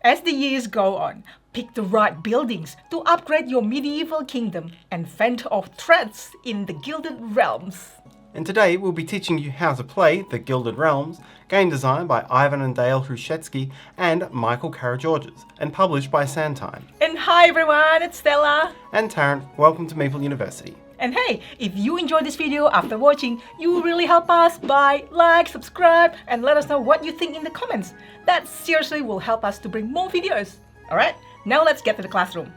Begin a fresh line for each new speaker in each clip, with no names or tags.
As the years go on, pick the right buildings to upgrade your medieval kingdom and fend off threats in the Gilded Realms.
And today we'll be teaching you how to play the Gilded Realms, game designed by Ivan and Dale Hrushetsky and Michael Karageorges, and published by Sandtime.
And hi everyone, it's Stella.
And Tarrant, welcome to Meeple University.
And hey, if you enjoyed this video after watching, you really help us by like, subscribe, and let us know what you think in the comments. That seriously will help us to bring more videos. Alright, now let's get to the classroom.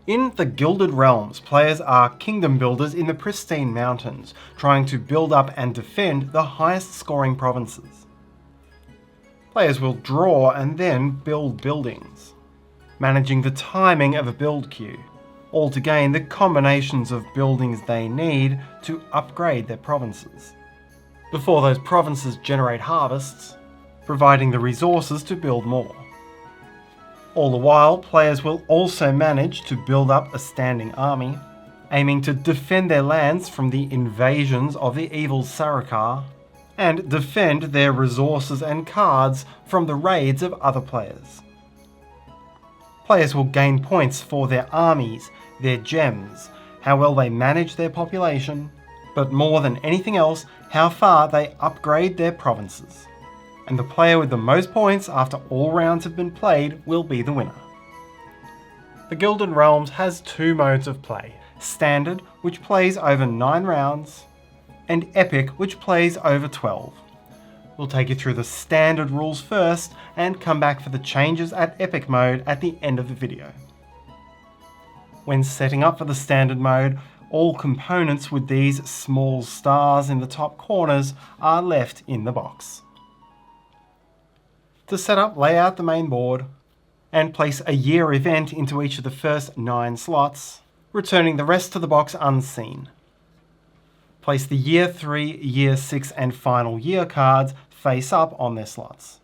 In the Gilded Realms, players are kingdom builders in the pristine mountains, trying to build up and defend the highest scoring provinces. Players will draw and then build buildings, managing the timing of a build queue, all to gain the combinations of buildings they need to upgrade their provinces, before those provinces generate harvests, providing the resources to build more. All the while, players will also manage to build up a standing army, aiming to defend their lands from the invasions of the evil Sarkar, and defend their resources and cards from the raids of other players. Players will gain points for their armies, their gems, how well they manage their population, but more than anything else, how far they upgrade their provinces. And the player with the most points after all rounds have been played will be the winner. The Gilded Realms has two modes of play: Standard, which plays over 9 rounds, and Epic, which plays over 12. We'll take you through the Standard rules first and come back for the changes at Epic mode at the end of the video. When setting up for the Standard mode, all components with these small stars in the top corners are left in the box. To set up, lay out the main board and place a year event into each of the first 9 slots, returning the rest to the box unseen. Place the Year 3, Year 6 and Final Year cards face up on their slots.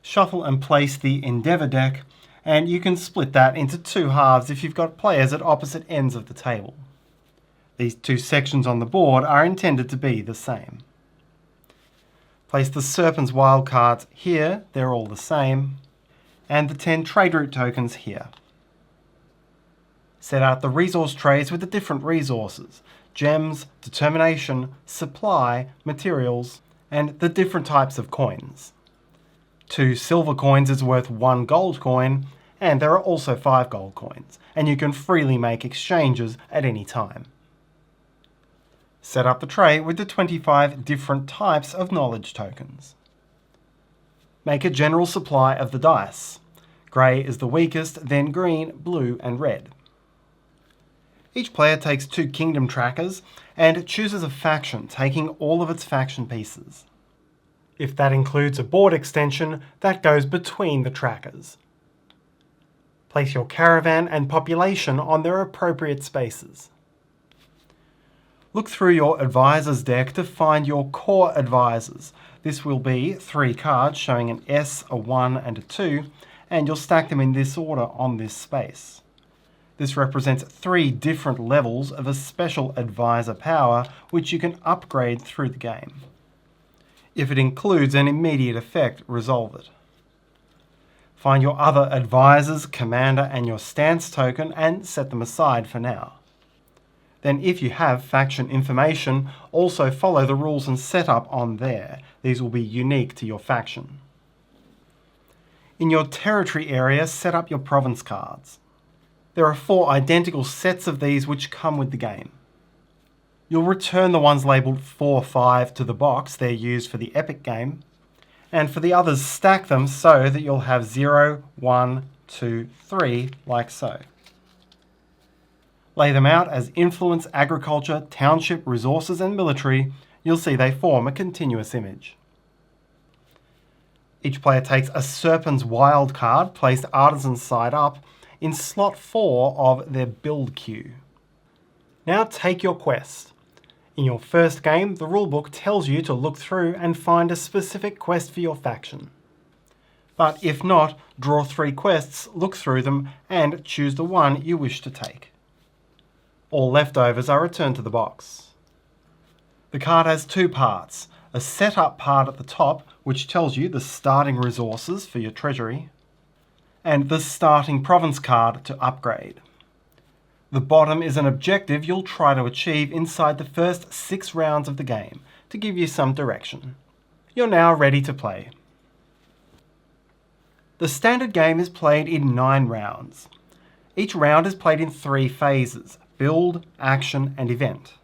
Shuffle and place the Endeavour deck, and you can split that into 2 halves if you've got players at opposite ends of the table. These 2 sections on the board are intended to be the same. Place the Serpent's Wild cards here, they're all the same, and the 10 trade route tokens here. Set out the resource trays with the different resources: gems, determination, supply, materials, and the different types of coins. 2 silver coins is worth 1 gold coin, and there are also 5 gold coins, and you can freely make exchanges at any time. Set up the tray with the 25 different types of knowledge tokens. Make a general supply of the dice. Grey is the weakest, then green, blue and red. Each player takes 2 kingdom trackers and chooses a faction, taking all of its faction pieces. If that includes a board extension, that goes between the trackers. Place your caravan and population on their appropriate spaces. Look through your advisors deck to find your core advisors. This will be 3 cards showing an S, a 1 and a 2, and you'll stack them in this order on this space. This represents 3 different levels of a special advisor power which you can upgrade through the game. If it includes an immediate effect, resolve it. Find your other advisors, commander and your stance token and set them aside for now. Then if you have faction information, also follow the rules and setup on there. These will be unique to your faction. In your territory area, set up your province cards. There are 4 identical sets of these which come with the game. You'll return the ones labelled 4, 5 to the box. They're used for the Epic game. And for the others, stack them so that you'll have 0, 1, 2, 3, like so. Lay them out as influence, agriculture, township, resources and military. You'll see they form a continuous image. Each player takes a Serpent's Wild card, placed artisan side up, in slot 4 of their build queue. Now take your quest. In your first game, the rulebook tells you to look through and find a specific quest for your faction. But if not, draw 3 quests, look through them, and choose the one you wish to take. All leftovers are returned to the box. The card has 2 parts: a setup part at the top which tells you the starting resources for your treasury, and the starting province card to upgrade. The bottom is an objective you'll try to achieve inside the first 6 rounds of the game to give you some direction. You're now ready to play. The standard game is played in 9 rounds. Each round is played in 3 phases: build, action, and event.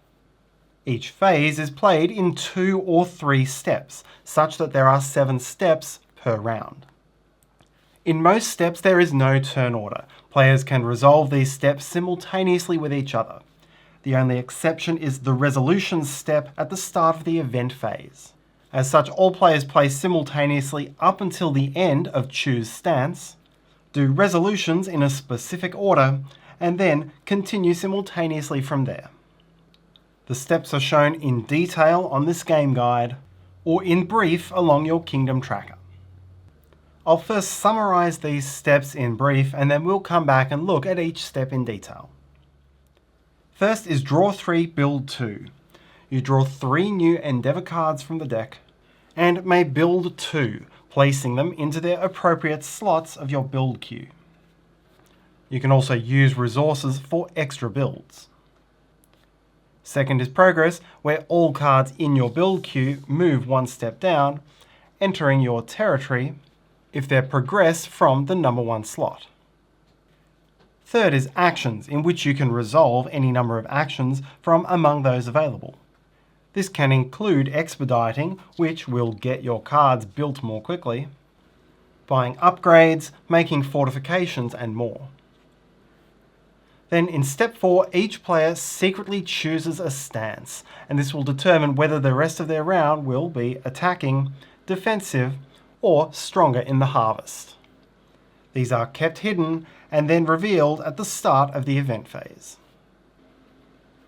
Each phase is played in 2 or 3 steps, such that there are 7 steps per round. In most steps there is no turn order. Players can resolve these steps simultaneously with each other. The only exception is the resolution step at the start of the event phase. As such, all players play simultaneously up until the end of Choose Stance, do resolutions in a specific order, and then continue simultaneously from there. The steps are shown in detail on this game guide, or in brief along your kingdom tracker. I'll first summarise these steps in brief, and then we'll come back and look at each step in detail. First is Draw 3, Build 2. You draw 3 new Endeavour cards from the deck, and may build 2, placing them into their appropriate slots of your build queue. You can also use resources for extra builds. Second is Progress, where all cards in your build queue move 1 step down, entering your territory if they're progressed from the number 1 slot. Third is Actions, in which you can resolve any number of actions from among those available. This can include expediting, which will get your cards built more quickly, buying upgrades, making fortifications, and more. Then in step 4, each player secretly chooses a stance, and this will determine whether the rest of their round will be attacking, defensive, or stronger in the harvest. These are kept hidden and then revealed at the start of the event phase.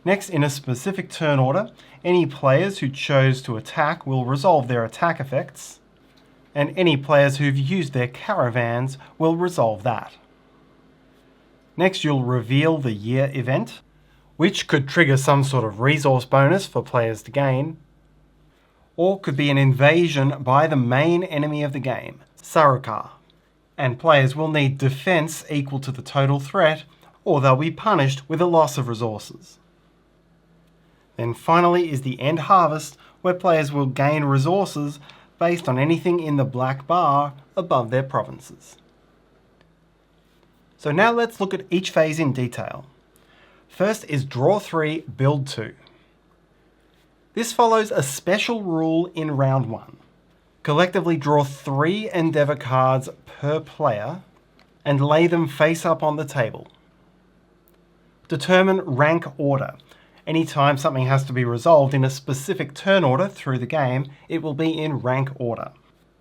Next, in a specific turn order, any players who chose to attack will resolve their attack effects, and any players who've used their caravans will resolve that. Next, you'll reveal the year event, which could trigger some sort of resource bonus for players to gain, or could be an invasion by the main enemy of the game, Sarukar, and players will need defense equal to the total threat, or they'll be punished with a loss of resources. Then finally is the end harvest, where players will gain resources based on anything in the black bar above their provinces. So now let's look at each phase in detail. First is Draw 3, Build 2. This follows a special rule in round 1. Collectively draw 3 Endeavour cards per player and lay them face up on the table. Determine rank order. Anytime something has to be resolved in a specific turn order through the game, it will be in rank order.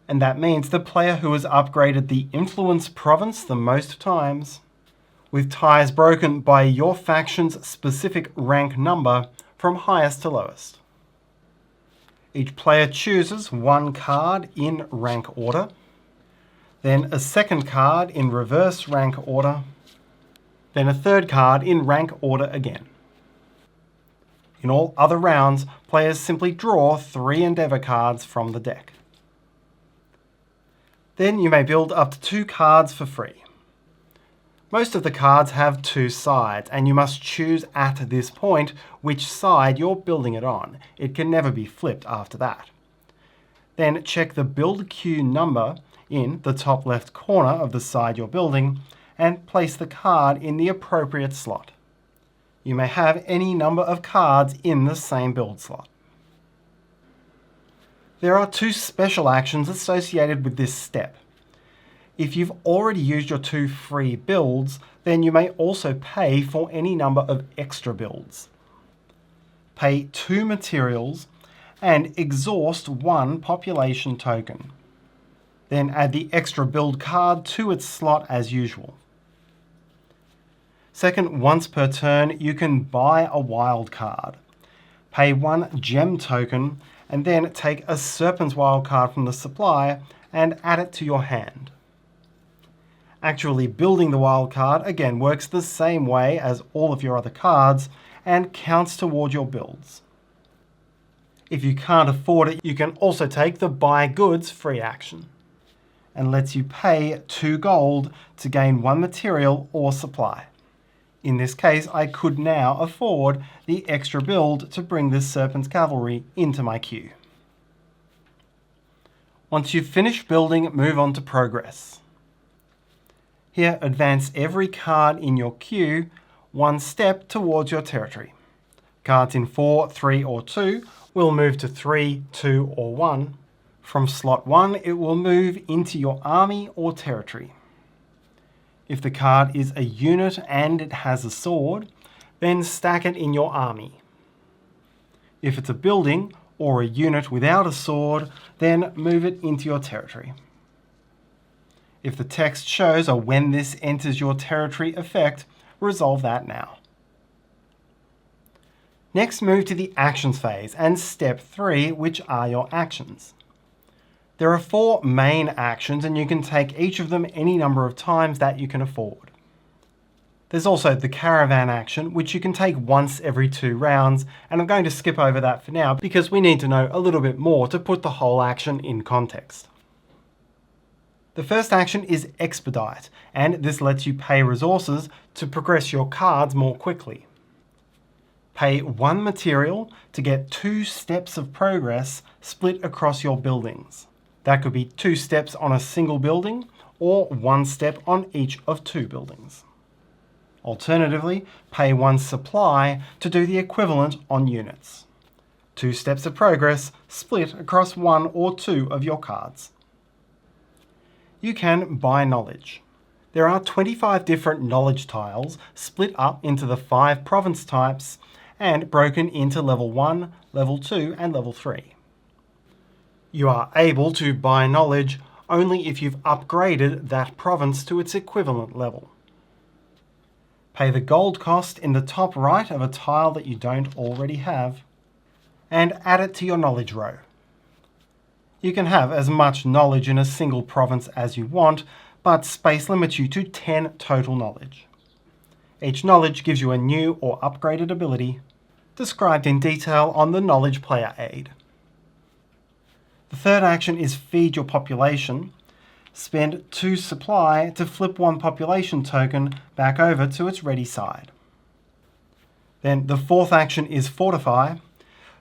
And that means the player who has upgraded the influence province the most times, with ties broken by your faction's specific rank number from highest to lowest. Each player chooses 1 card in rank order, then a second card in reverse rank order, then a third card in rank order again. In all other rounds, players simply draw 3 Endeavour cards from the deck. Then you may build up to 2 cards for free. Most of the cards have 2 sides, and you must choose at this point which side you're building it on. It can never be flipped after that. Then check the build queue number in the top left corner of the side you're building, and place the card in the appropriate slot. You may have any number of cards in the same build slot. There are 2 special actions associated with this step. If you've already used your 2 free builds, then you may also pay for any number of extra builds. Pay 2 materials and exhaust 1 population token. Then add the extra build card to its slot as usual. Second, once per turn, you can buy a wild card. Pay 1 gem token and then take a Serpent's wild card from the supply and add it to your hand. Actually building the wild card again works the same way as all of your other cards and counts toward your builds. If you can't afford it, you can also take the buy goods free action, and lets you pay 2 gold to gain 1 material or supply. In this case, I could now afford the extra build to bring this Serpent's Cavalry into my queue. Once you've finished building, move on to progress. Here, advance every card in your queue 1 step towards your territory. Cards in 4, 3 or 2 will move to 3, 2 or 1. From slot 1, it will move into your army or territory. If the card is a unit and it has a sword, then stack it in your army. If it's a building or a unit without a sword, then move it into your territory. If the text shows a "when this enters your territory" effect, resolve that now. Next, move to the actions phase and step 3, which are your actions. There are 4 main actions, and you can take each of them any number of times that you can afford. There's also the Caravan action, which you can take once every 2 rounds, and I'm going to skip over that for now because we need to know a little bit more to put the whole action in context. The first action is Expedite, and this lets you pay resources to progress your cards more quickly. Pay 1 material to get 2 steps of progress split across your buildings. That could be 2 steps on a single building, or 1 step on each of 2 buildings. Alternatively, pay 1 supply to do the equivalent on units. 2 steps of progress split across 1 or 2 of your cards. You can buy knowledge. There are 25 different knowledge tiles split up into the 5 province types and broken into level 1, level 2 and level 3. You are able to buy knowledge only if you've upgraded that province to its equivalent level. Pay the gold cost in the top right of a tile that you don't already have, and add it to your knowledge row. You can have as much knowledge in a single province as you want, but space limits you to 10 total knowledge. Each knowledge gives you a new or upgraded ability, described in detail on the Knowledge Player Aid. The third action is Feed Your Population. Spend 2 supply to flip 1 population token back over to its ready side. Then the fourth action is Fortify.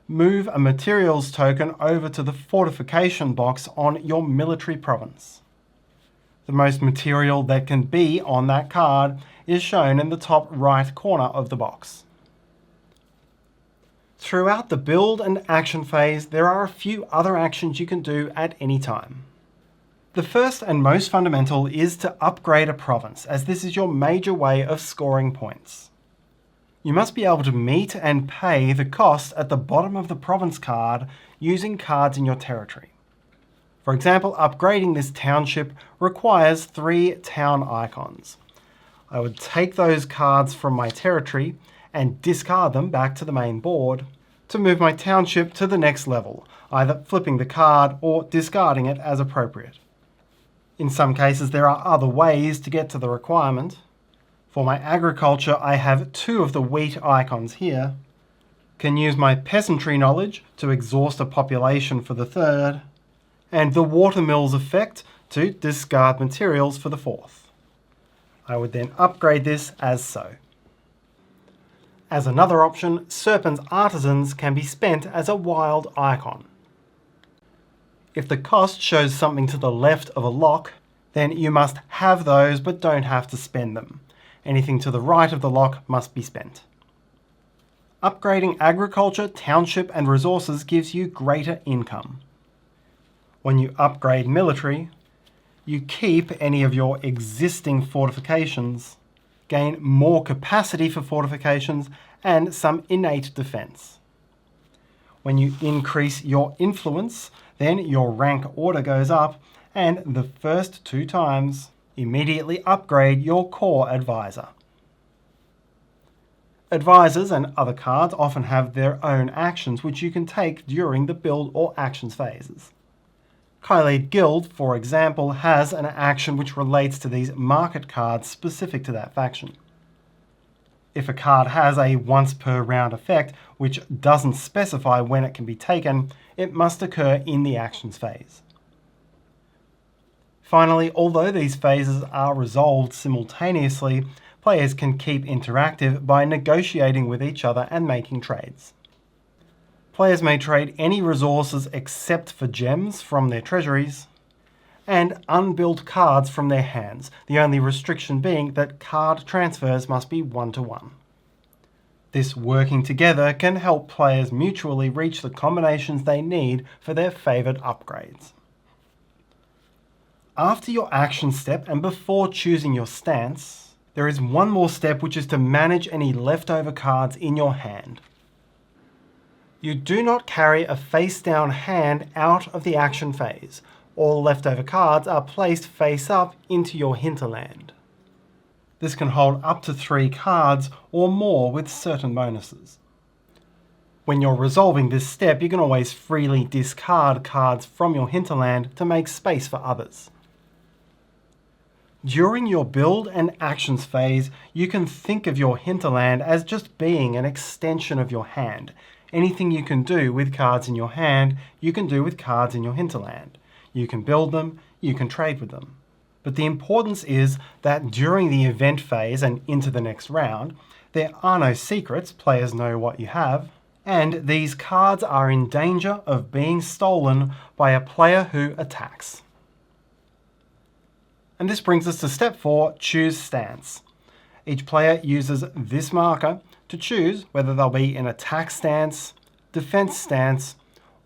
Move a materials token over to the fortification box on your military province. The most material that can be on that card is shown in the top right corner of the box. Throughout the build and action phase, there are a few other actions you can do at any time. The first and most fundamental is to upgrade a province, as this is your major way of scoring points. You must be able to meet and pay the cost at the bottom of the province card using cards in your territory. For example, upgrading this township requires 3 town icons. I would take those cards from my territory and discard them back to the main board to move my township to the next level, either flipping the card or discarding it as appropriate. In some cases, there are other ways to get to the requirement. For my agriculture, I have 2 of the wheat icons here. Can use my peasantry knowledge to exhaust a population for the 3rd, and the watermills effect to discard materials for the 4th. I would then upgrade this as so. As another option, Serpent's Artisans can be spent as a wild icon. If the cost shows something to the left of a lock, then you must have those but don't have to spend them. Anything to the right of the lock must be spent. Upgrading agriculture, township and resources gives you greater income. When you upgrade military, you keep any of your existing fortifications, gain more capacity for fortifications and some innate defense. When you increase your influence, then your rank order goes up, and the first 2 times, immediately upgrade your core advisor. Advisors and other cards often have their own actions which you can take during the build or actions phases. Gilded Guild, for example, has an action which relates to these market cards specific to that faction. If a card has a once per round effect, which doesn't specify when it can be taken, it must occur in the actions phase. Finally, although these phases are resolved simultaneously, players can keep interactive by negotiating with each other and making trades. Players may trade any resources except for gems from their treasuries, and unbuilt cards from their hands, the only restriction being that card transfers must be 1-to-1. This working together can help players mutually reach the combinations they need for their favoured upgrades. After your action step and before choosing your stance, there is one more step, which is to manage any leftover cards in your hand. You do not carry a face-down hand out of the action phase. All leftover cards are placed face up into your hinterland. This can hold up to 3 cards or more with certain bonuses. When you're resolving this step, you can always freely discard cards from your hinterland to make space for others. During your build and actions phase, you can think of your hinterland as just being an extension of your hand. Anything you can do with cards in your hand, you can do with cards in your hinterland. You can build them, you can trade with them. But the importance is that during the event phase and into the next round, there are no secrets, players know what you have, and these cards are in danger of being stolen by a player who attacks. And this brings us to step 4, choose stance. Each player uses this marker to choose whether they'll be in attack stance, defense stance,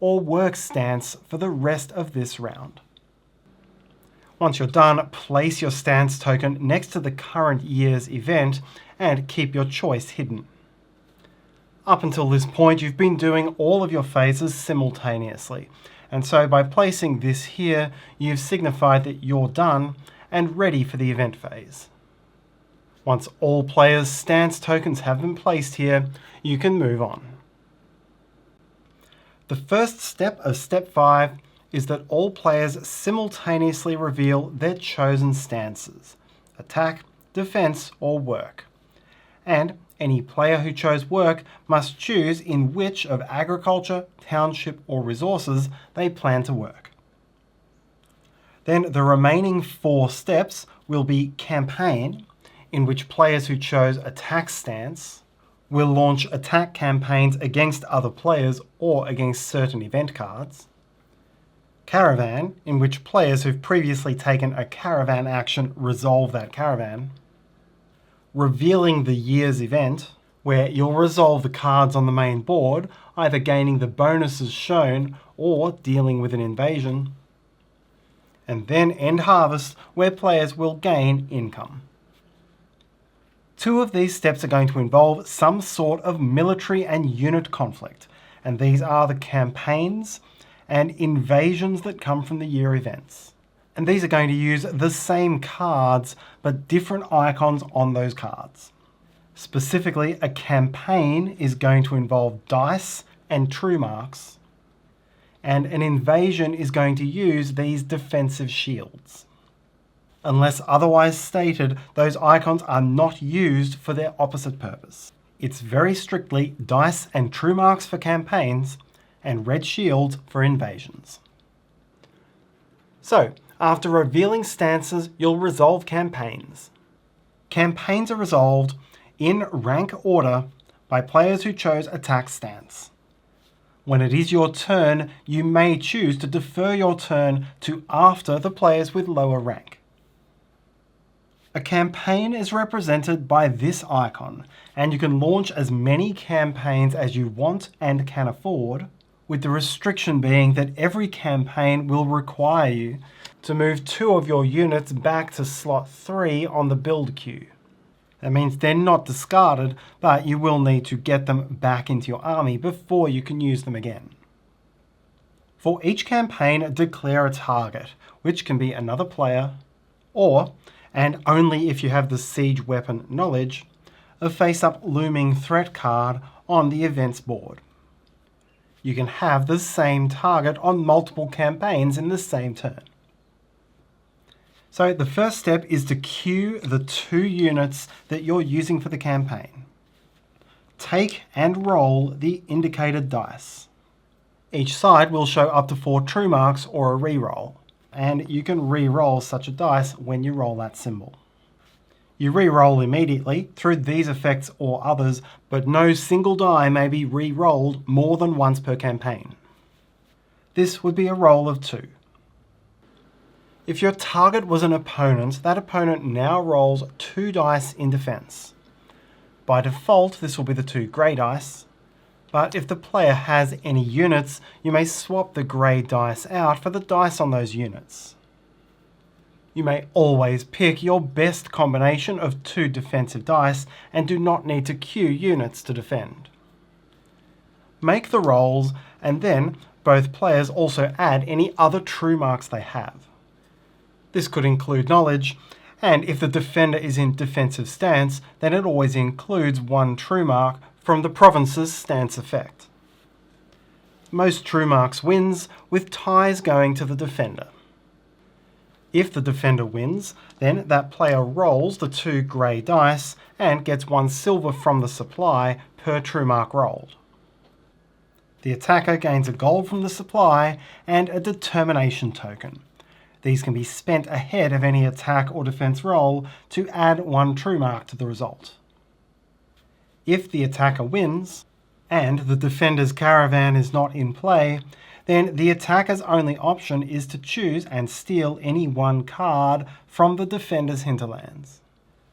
or work stance for the rest of this round. Once you're done, place your stance token next to the current year's event and keep your choice hidden. Up until this point, you've been doing all of your phases simultaneously, and so by placing this here, you've signified that you're done and ready for the event phase. Once all players' stance tokens have been placed here, you can move on. The first step of step 5 is that all players simultaneously reveal their chosen stances: attack, defense, or work. And any player who chose work must choose in which of agriculture, township, or resources they plan to work. Then the remaining 4 steps will be campaign, in which players who chose attack stance will launch attack campaigns against other players or against certain event cards. Caravan, in which players who've previously taken a caravan action resolve that caravan. Revealing the year's event, where you'll resolve the cards on the main board, either gaining the bonuses shown or dealing with an invasion. And then end harvest, where players will gain income. 2 of these steps are going to involve some sort of military and unit conflict, and these are the campaigns and invasions that come from the year events. And these are going to use the same cards, but different icons on those cards. Specifically, a campaign is going to involve dice and true marks, and an invasion is going to use these defensive shields. Unless otherwise stated, those icons are not used for their opposite purpose. It's very strictly dice and true marks for campaigns, and red shields for invasions. So, after revealing stances, you'll resolve campaigns. Campaigns are resolved in rank order by players who chose attack stance. When it is your turn, you may choose to defer your turn to after the players with lower rank. A campaign is represented by this icon, and you can launch as many campaigns as you want and can afford, with the restriction being that every campaign will require you to move 2 of your units back to slot 3 on the build queue. That means they're not discarded, but you will need to get them back into your army before you can use them again. For each campaign, declare a target, which can be another player, or, and only if you have the siege weapon knowledge, a face-up looming threat card on the events board. You can have the same target on multiple campaigns in the same turn. So the first step is to queue the 2 units that you're using for the campaign. take and roll the indicated dice. Each side will show up to 4 true marks or a re-roll, and you can re-roll such a dice when you roll that symbol. You re-roll immediately through these effects or others, but no single die may be re-rolled more than once per campaign. This would be a roll of 2. If your target was an opponent, that opponent now rolls 2 dice in defense. By default, this will be the 2 grey dice, but if the player has any units, you may swap the grey dice out for the dice on those units. You may always pick your best combination of 2 defensive dice and do not need to queue units to defend. Make the rolls, and then both players also add any other true marks they have. This could include knowledge, and if the defender is in defensive stance, then it always includes 1 true mark from the province's stance effect. Most true marks wins, with ties going to the defender. If the defender wins, then that player rolls the 2 grey dice and gets 1 silver from the supply per true mark rolled. The attacker gains a gold from the supply and a determination token. These can be spent ahead of any attack or defense roll to add 1 true mark to the result. If the attacker wins, and the defender's caravan is not in play, then the attacker's only option is to choose and steal any 1 card from the defender's hinterlands,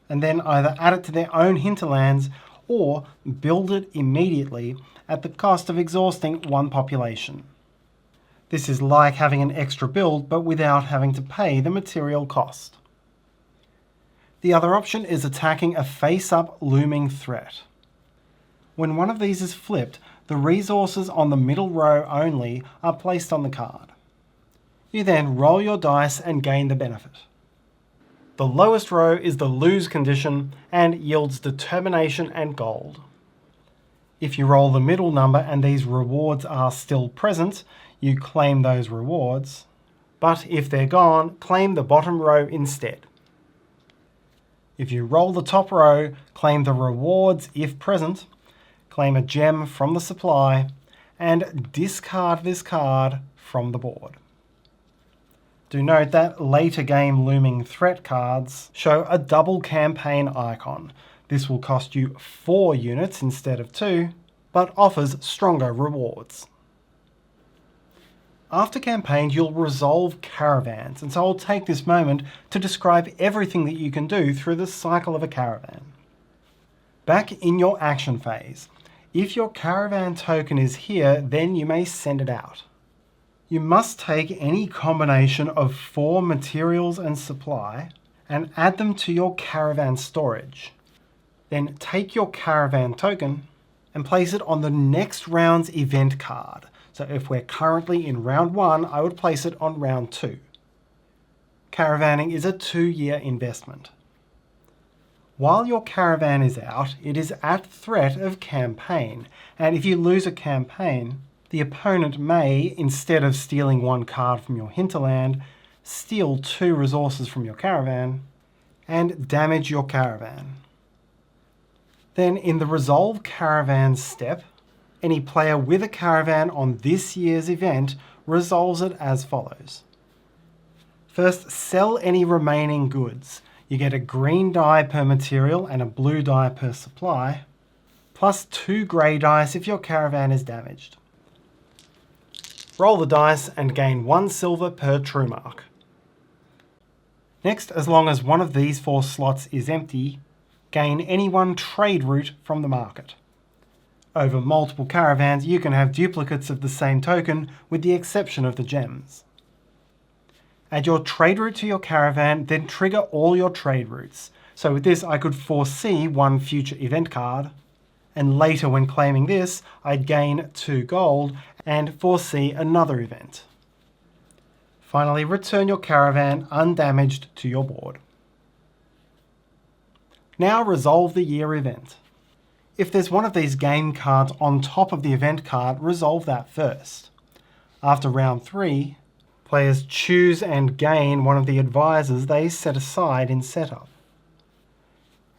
and then either add it to their own hinterlands or build it immediately at the cost of exhausting 1 population. This is like having an extra build but without having to pay the material cost. The other option is attacking a face-up looming threat. When one of these is flipped, the resources on the middle row only are placed on the card. You then roll your dice and gain the benefit. The lowest row is the lose condition and yields determination and gold. If you roll the middle number and these rewards are still present, you claim those rewards, but if they're gone, claim the bottom row instead. If you roll the top row, claim the rewards if present, claim a gem from the supply, and discard this card from the board. Do note that later game looming threat cards show a double campaign icon. This will cost you 4 units instead of 2, but offers stronger rewards. After campaign, you'll resolve caravans, and so I'll take this moment to describe everything that you can do through the cycle of a caravan. Back in your action phase, if your caravan token is here, then you may send it out. You must take any combination of 4 materials and supply and add them to your caravan storage. Then take your caravan token and place it on the next round's event card. So if we're currently in round 1, I would place it on round 2. Caravanning is a 2-year investment. While your caravan is out, it is at threat of campaign, and if you lose a campaign, the opponent may, instead of stealing 1 card from your hinterland, steal 2 resources from your caravan, and damage your caravan. Then in the Resolve Caravans step, any player with a caravan on this year's event resolves it as follows. First, sell any remaining goods. You get a green die per material and a blue die per supply, plus 2 grey dice if your caravan is damaged. Roll the dice and gain 1 silver per true mark. Next, as long as one of these 4 slots is empty, gain any 1 trade route from the market. Over multiple caravans, you can have duplicates of the same token with the exception of the gems. Add your trade route to your caravan, then trigger all your trade routes. So with this, I could foresee 1 future event card, and later when claiming this, I'd gain 2 gold and foresee another event. Finally, return your caravan undamaged to your board. Now resolve the year event. If there's one of these game cards on top of the event card, resolve that first. After round 3, players choose and gain one of the advisors they set aside in setup.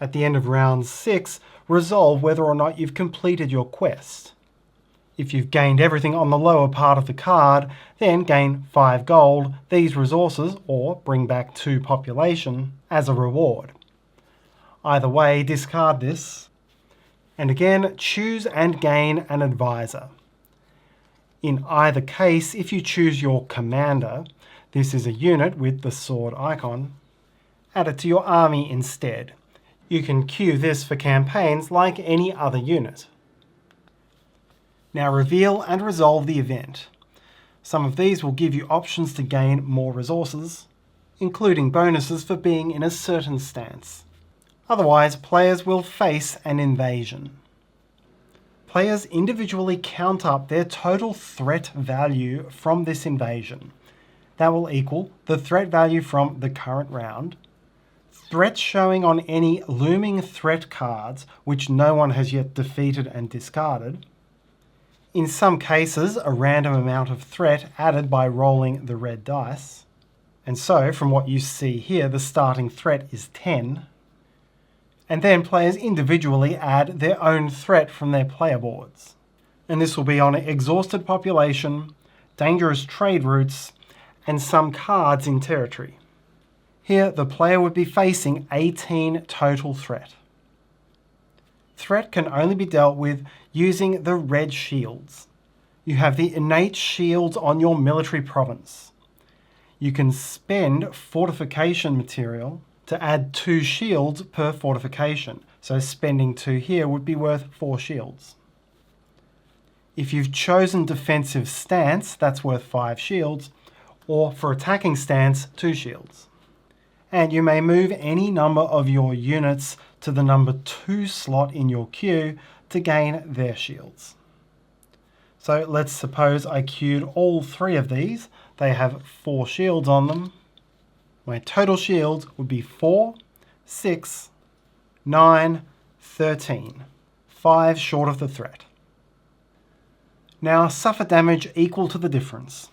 At the end of round 6, resolve whether or not you've completed your quest. If you've gained everything on the lower part of the card, then gain 5 gold, these resources, or bring back 2 population as a reward. Either way, discard this, and again choose and gain an advisor. In either case, if you choose your commander, this is a unit with the sword icon, add it to your army instead. You can queue this for campaigns like any other unit. Now reveal and resolve the event. Some of these will give you options to gain more resources, including bonuses for being in a certain stance. Otherwise, players will face an invasion. Players individually count up their total threat value from this invasion. That will equal the threat value from the current round, threats showing on any looming threat cards which no one has yet defeated and discarded, in some cases a random amount of threat added by rolling the red dice, and so from what you see here the starting threat is 10, and then players individually add their own threat from their player boards. And this will be on exhausted population, dangerous trade routes, and some cards in territory. Here the player would be facing 18 total threat. Threat can only be dealt with using the red shields. You have the innate shields on your military province. You can spend fortification material to add 2 shields per fortification, so spending 2 here would be worth 4 shields. If you've chosen defensive stance, that's worth 5 shields, or for attacking stance, 2 shields. And you may move any number of your units to the number 2 slot in your queue to gain their shields. So let's suppose I queued all 3 of these. They have 4 shields on them. My total shields would be 4, 6, 9, 13. 5 short of the threat. Now suffer damage equal to the difference.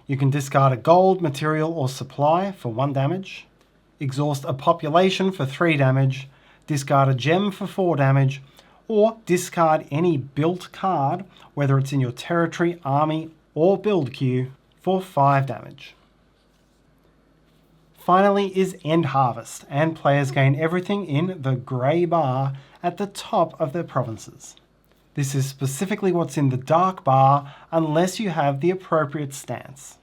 You can discard a gold, material or supply for 1 damage, exhaust a population for 3 damage, discard a gem for 4 damage, or discard any built card, whether it's in your territory, army or build queue, for 5 damage. Finally is End Harvest, and players gain everything in the grey bar at the top of their provinces. This is specifically what's in the dark bar unless you have the appropriate stance.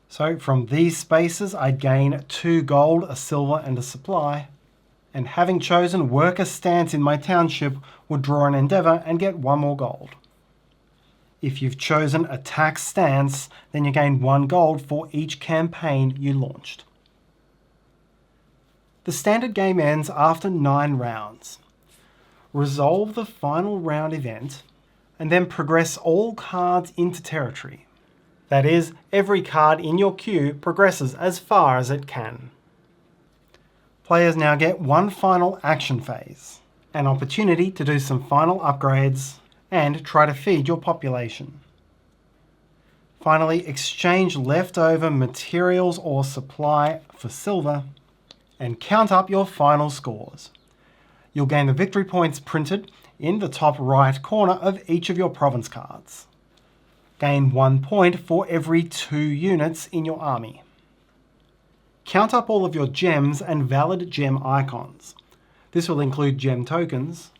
So from these spaces I'd gain 2 gold, a silver and a supply, and having chosen worker stance in my township would draw an endeavour and get 1 more gold. If you've chosen attack stance, then you gain 1 gold for each campaign you launched. The standard game ends after 9 rounds. Resolve the final round event, and then progress all cards into territory. That is, every card in your queue progresses as far as it can. Players now get 1 final action phase, an opportunity to do some final upgrades, and try to feed your population. Finally, exchange leftover materials or supply for silver, and count up your final scores. You'll gain the victory points printed in the top right corner of each of your province cards. Gain 1 point for every 2 units in your army. Count up all of your gems and valid gem icons. This will include gem tokens,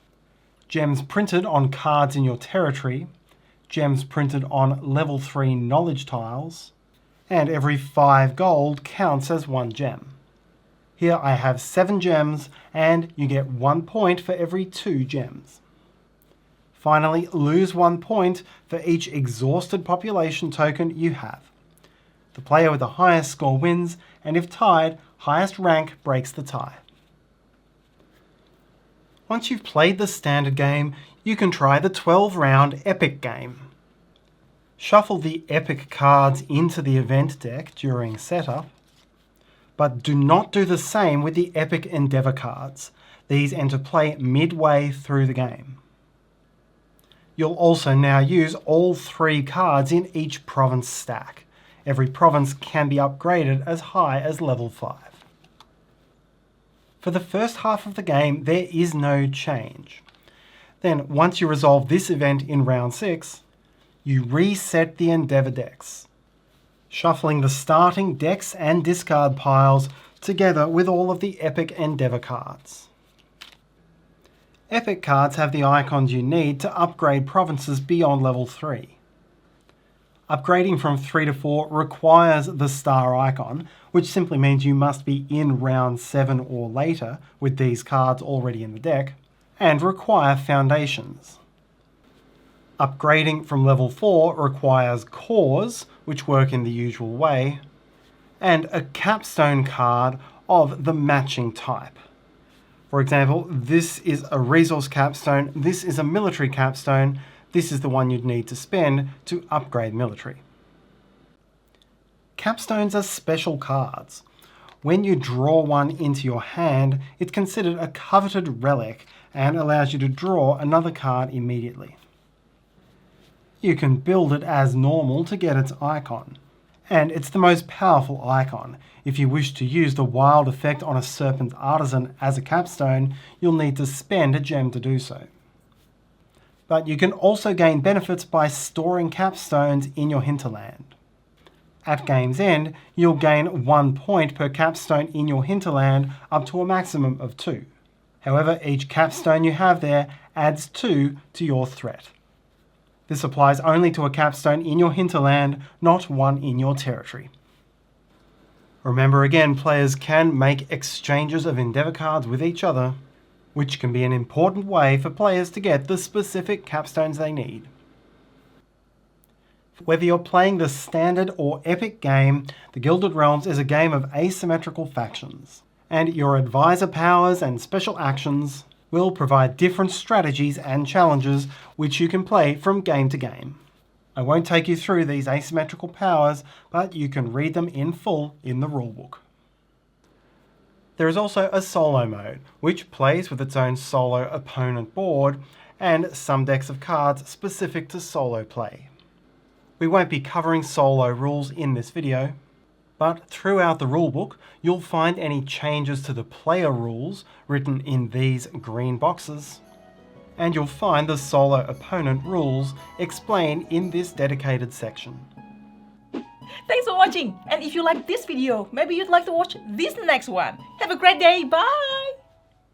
gems printed on cards in your territory, gems printed on level 3 knowledge tiles, and every 5 gold counts as 1 gem. Here I have 7 gems, and you get 1 point for every 2 gems. Finally, lose 1 point for each exhausted population token you have. The player with the highest score wins, and if tied, highest rank breaks the tie. Once you've played the standard game, you can try the 12-round epic game. Shuffle the epic cards into the event deck during setup, but do not do the same with the Epic Endeavour cards. These enter play midway through the game. You'll also now use all 3 cards in each province stack. Every province can be upgraded as high as level 5. For the first half of the game, there is no change. Then, once you resolve this event in round 6, you reset the Endeavour decks, shuffling the starting decks and discard piles together with all of the Epic Endeavour cards. Epic cards have the icons you need to upgrade provinces beyond level 3. Upgrading from 3 to 4 requires the star icon, which simply means you must be in round 7 or later with these cards already in the deck, and require foundations. Upgrading from level 4 requires cores, which work in the usual way, and a capstone card of the matching type. For example, this is a resource capstone, this is a military capstone, this is the one you'd need to spend to upgrade military. Capstones are special cards. When you draw one into your hand, it's considered a coveted relic and allows you to draw another card immediately. You can build it as normal to get its icon, and it's the most powerful icon. If you wish to use the wild effect on a Serpent Artisan as a capstone, you'll need to spend a gem to do so. But you can also gain benefits by storing capstones in your hinterland. At game's end, you'll gain 1 point per capstone in your hinterland up to a maximum of 2. However, each capstone you have there adds 2 to your threat. This applies only to a capstone in your hinterland, not one in your territory. Remember again, players can make exchanges of Endeavour cards with each other, which can be an important way for players to get the specific capstones they need. Whether you're playing the standard or epic game, the Gilded Realms is a game of asymmetrical factions, and your advisor powers and special actions will provide different strategies and challenges which you can play from game to game. I won't take you through these asymmetrical powers, but you can read them in full in the rulebook. There is also a solo mode, which plays with its own solo opponent board and some decks of cards specific to solo play. We won't be covering solo rules in this video, but throughout the rulebook you'll find any changes to the player rules written in these green boxes, and you'll find the solo opponent rules explained in this dedicated section.
Thanks for watching, and if you like this video, maybe you'd like to watch this next one. Have a great day, bye!